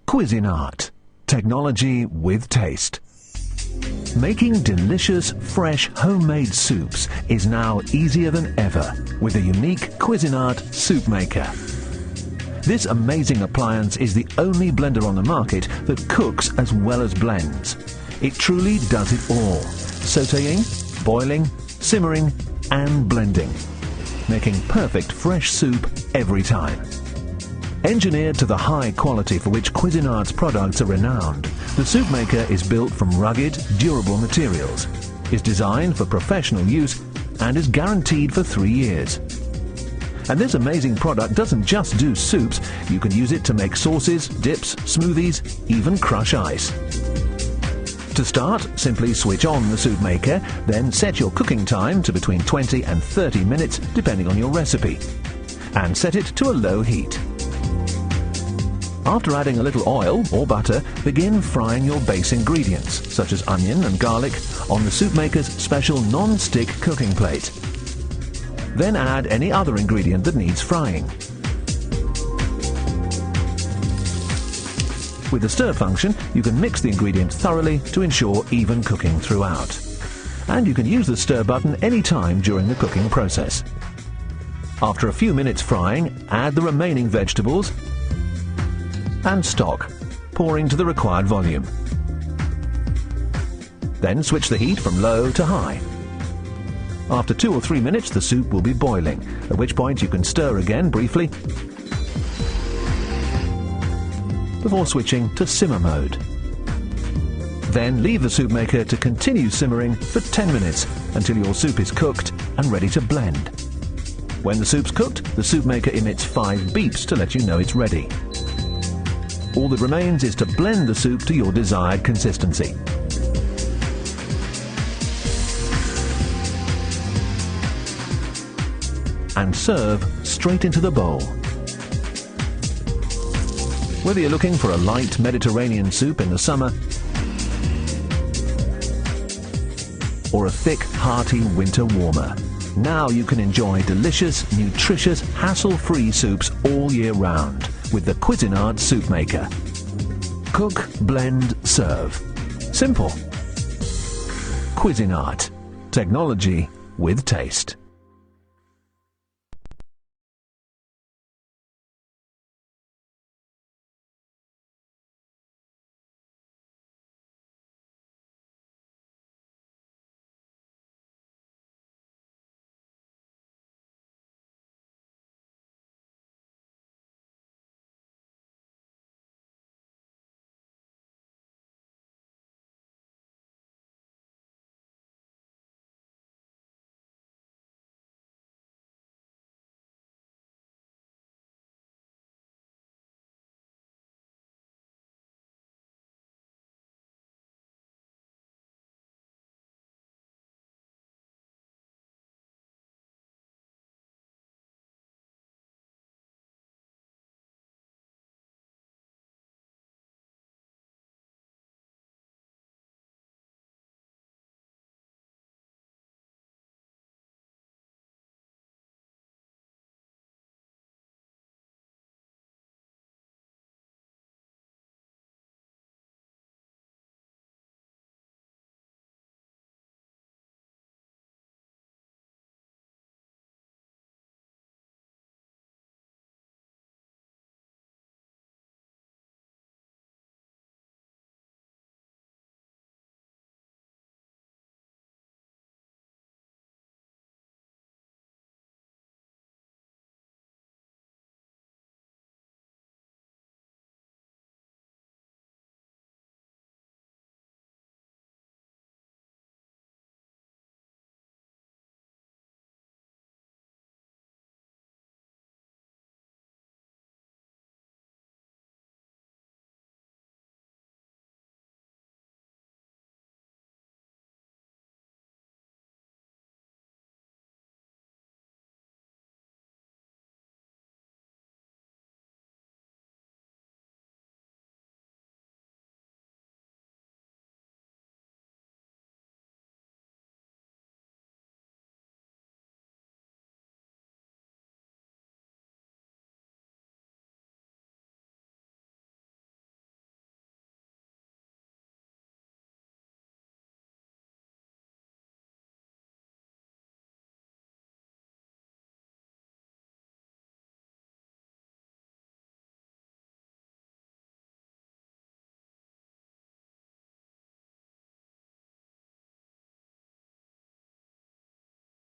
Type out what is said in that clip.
Cuisinart. Technology with taste. Making delicious, fresh, homemade soups is now easier than ever with the unique Cuisinart soup maker. This amazing appliance is the only blender on the market that cooks as well as blends. It truly does it all: sautéing, boiling, simmering and blending, making perfect fresh soup every time. Engineered to the high quality for which Cuisinart's products are renowned, the soup maker is built from rugged, durable materials, is designed for professional use and is guaranteed for 3 years. And this amazing product doesn't just do soups, you can use it to make sauces, dips, smoothies, even crush ice. To start, simply switch on the soup maker, then set your cooking time to between 20 and 30 minutes depending on your recipe, and set it to a low heat. After adding a little oil or butter, begin frying your base ingredients, such as onion and garlic, on the soup maker's special non-stick cooking plate. Then add any other ingredient that needs frying. With the stir function, you can mix the ingredients thoroughly to ensure even cooking throughout. And you can use the stir button any time during the cooking process. After a few minutes frying, add the remaining vegetables and stock, pouring to the required volume. Then switch the heat from low to high. After 2 or 3 minutes, the soup will be boiling, at which point you can stir again briefly before switching to simmer mode. Then leave the soup maker to continue simmering for 10 minutes until your soup is cooked and ready to blend. When the soup's cooked, the soup maker emits 5 beeps to let you know it's ready. All that remains is to blend the soup to your desired consistency. And serve straight into the bowl. Whether you're looking for a light Mediterranean soup in the summer or a thick, hearty winter warmer, now you can enjoy delicious, nutritious, hassle-free soups all year round with the Cuisinart soup maker. Cook, blend, serve. Simple. Cuisinart. Technology with taste.